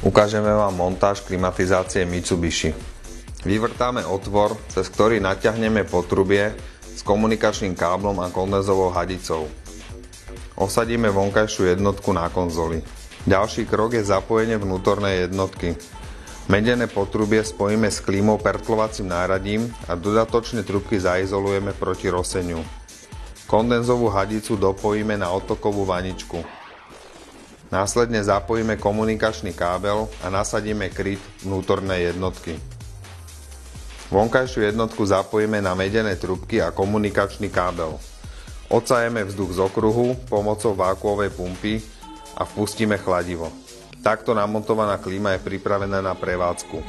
Ukážeme vám montáž klimatizácie Mitsubishi. Vyvrtáme otvor, cez ktorý natiahneme potrubie s komunikačným káblom a kondenzovou hadicou. Osadíme vonkajšiu jednotku na konzoli. Ďalší krok je zapojenie vnútornej jednotky. Medené potrubie spojíme s klímou pertlovacím náradím a dodatočne trubky zaizolujeme proti roseniu. Kondenzovú hadicu dopojíme na odtokovú vaničku. Následne zapojíme komunikačný kábel a nasadíme kryt vnútornej jednotky. Vonkajšiu jednotku zapojíme na medené trubky a komunikačný kábel. Odsajeme vzduch z okruhu pomocou vákuovej pumpy a vpustíme chladivo. Takto namontovaná klíma je pripravená na prevádzku.